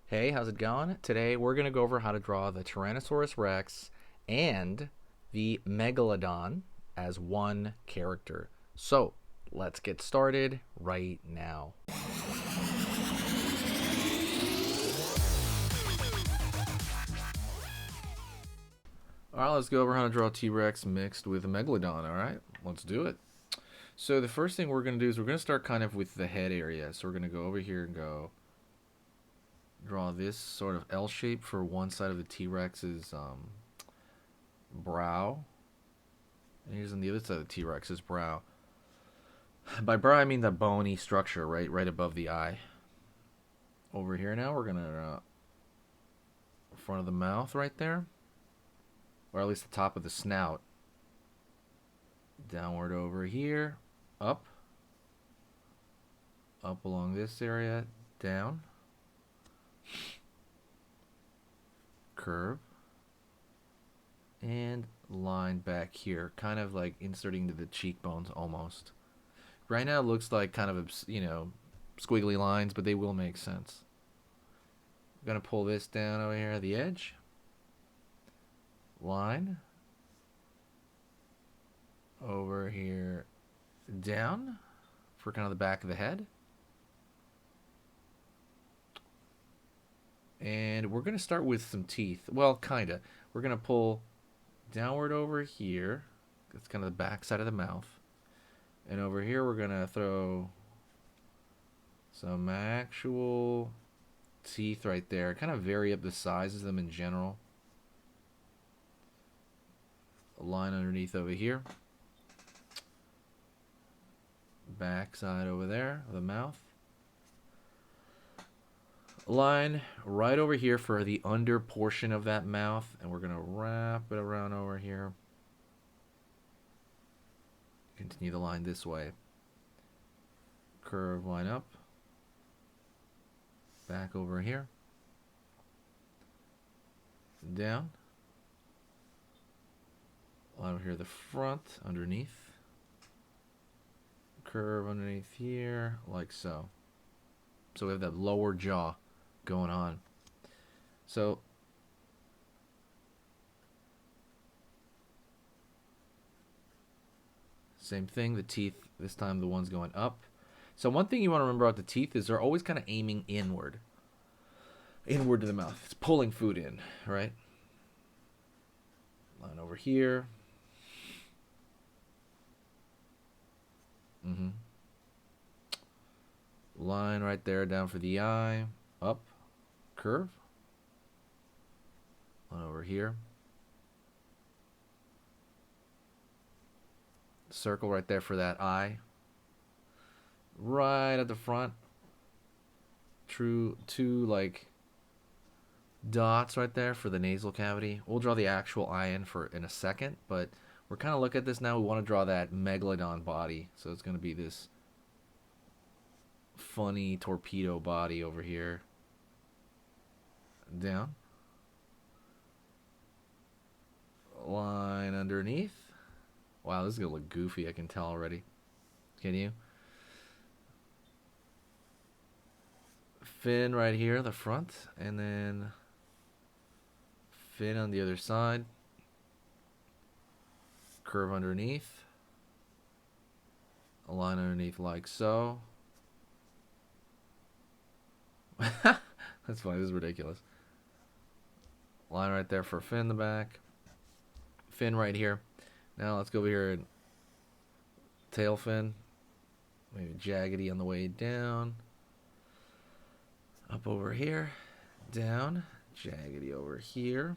Hey, how's it going? Today we're going to go over how to draw the Tyrannosaurus Rex and the Megalodon as one character. So, let's get started right now. Alright, let's go over how to draw T-Rex mixed with a Megalodon, alright? Let's do it. So the first thing we're going to do is we're going to start kind of with the head area. So we're going to go over here and go draw this sort of L shape for one side of the T-Rex's brow. And here's on the other side of the T-Rex's brow. By brow, I mean the bony structure, right above the eye. Over here now, we're gonna front of the mouth right there, or at least the top of the snout. Downward over here, up along this area, down, curve, and line back here, kind of like inserting into the cheekbones almost. Right now it looks like kind of, squiggly lines, but they will make sense. I'm going to pull this down over here at the edge. Line. Over here down for kind of the back of the head. And we're going to start with some teeth. Well, kind of. We're going to pull downward over here. That's kind of the back side of the mouth. And over here we're going to throw some actual teeth right there. Kind of vary up the sizes of them in general. A line underneath over here. Back side over there of the mouth. A line right over here for the under portion of that mouth. And we're going to wrap it around over here. Continue the line this way. Curve line up. Back over here. Down. Line over here, the front, underneath. Curve underneath here, like so. So we have that lower jaw going on. So same thing, the teeth, this time the one's going up. So one thing you want to remember about the teeth is they're always kind of aiming inward. Inward to the mouth. It's pulling food in, right? Line over here. Line right there down for the eye. Up. Curve. Line over here. Circle right there for that eye. Right at the front. Two like dots right there for the nasal cavity. We'll draw the actual eye in a second, but we're kind of looking at this now. We want to draw that megalodon body. So it's going to be this funny torpedo body over here. Down. Line underneath. Wow, this is going to look goofy, I can tell already. Can you? Fin right here, the front, and then fin on the other side. Curve underneath. A line underneath like so. That's funny, this is ridiculous. Line right there for fin in the back. Fin right here. Now let's go over here and tail fin. Maybe jaggedy on the way down. Up over here. Down. Jaggedy over here.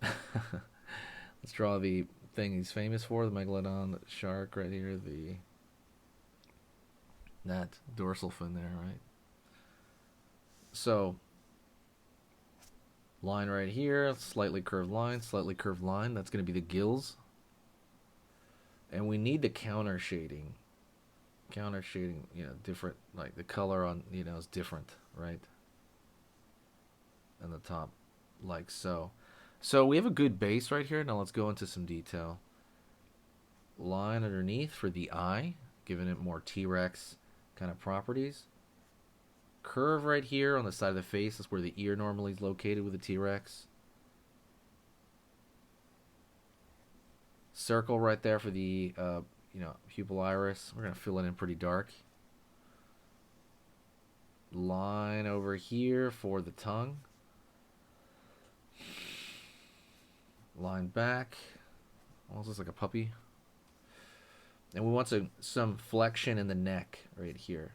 Let's draw the thing he's famous for, the Megalodon shark right here. That dorsal fin there, right? So, line right here, slightly curved line. That's going to be the gills. And we need the counter shading. Counter shading, different, like the color on, is different, right? And the top, like so. So we have a good base right here. Now let's go into some detail. Line underneath for the eye, giving it more T-Rex kind of properties. curve right here on the side of the face. That's where the ear normally is located with the T-Rex. Circle right there for the pupil iris. We're gonna fill it in pretty dark. Line over here for the tongue. Line back. Almost looks like a puppy. And we want some flexion in the neck right here,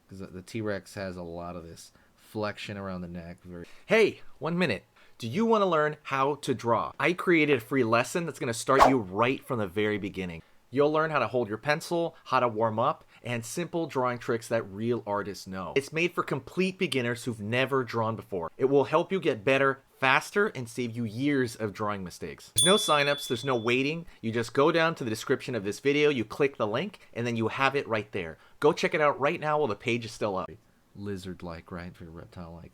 because the T-Rex has a lot of this flexion around the neck. Hey, 1 minute. Do you want to learn how to draw? I created a free lesson that's going to start you right from the very beginning. You'll learn how to hold your pencil, how to warm up, and simple drawing tricks that real artists know. It's made for complete beginners who've never drawn before. It will help you get better faster and save you years of drawing mistakes. There's no signups, there's no waiting. You just go down to the description of this video, you click the link, and then you have it right there. Go check it out right now while the page is still up. Lizard-like, right? For reptile-like.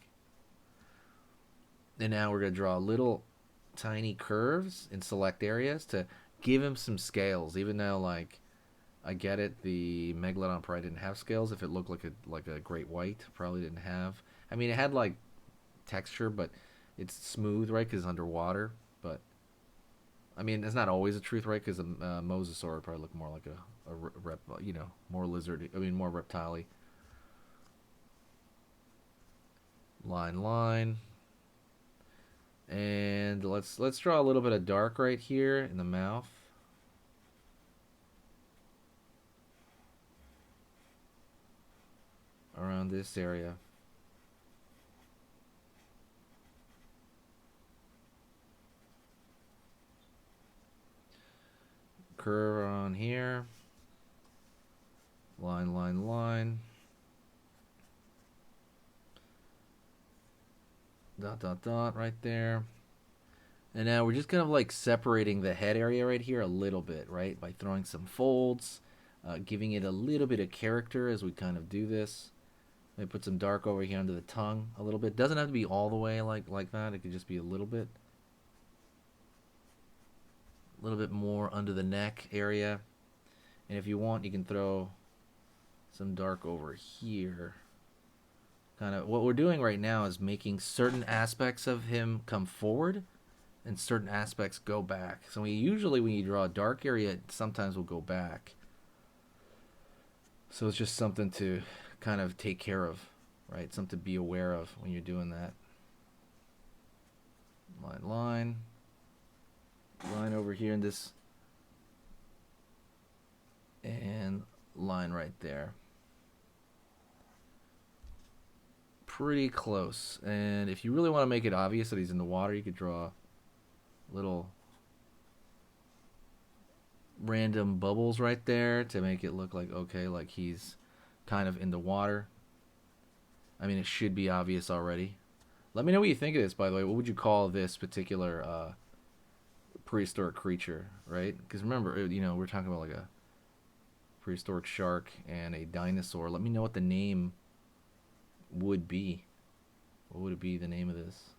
And now we're going to draw little tiny curves in select areas to give him some scales. Even though, like, I get it, the Megalodon probably didn't have scales. If it looked like a great white, probably didn't have. I mean, it had, like, texture, but it's smooth, right, because it's underwater. But, I mean, it's not always the truth, right, because a mosasaur would probably look more like more lizardy, more reptile-y. Line. And let's draw a little bit of dark right here in the mouth. Around this area. Curve on here. Line. Dot right there. And now we're just kind of like separating the head area right here a little bit, right? By throwing some folds, giving it a little bit of character as we kind of do this. Let me put some dark over here under the tongue a little bit. Doesn't have to be all the way like that. It could just be a little bit. A little bit more under the neck area. And if you want, you can throw some dark over here. Kind of what we're doing right now is making certain aspects of him come forward and certain aspects go back. So usually when you draw a dark area, it sometimes will go back. So it's just something to kind of take care of, right? Something to be aware of when you're doing that. Line over here in this, and line right there. Pretty close. And if you really want to make it obvious that he's in the water, you could draw little random bubbles right there to make it look like, okay, like he's kind of in the water. I mean, it should be obvious already. Let me know what you think of this, by the way. What would you call this particular prehistoric creature, right? Because remember, we're talking about like a prehistoric shark and a dinosaur. Let me know what the name would be. What would it be, the name of this?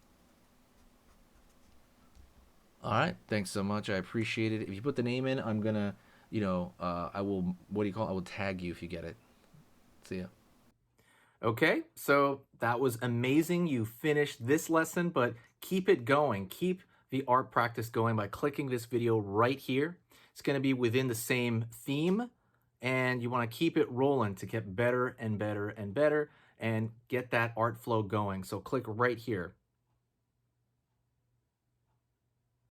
Alright, thanks so much. I appreciate it. If you put the name in, I'm gonna, I will, I will tag you if you get it. See ya. Okay, so that was amazing. You finished this lesson, but keep it going. Keep the art practice going by clicking this video right here. It's going to be within the same theme, and you want to keep it rolling to get better and better and better and get that art flow going. So click right here.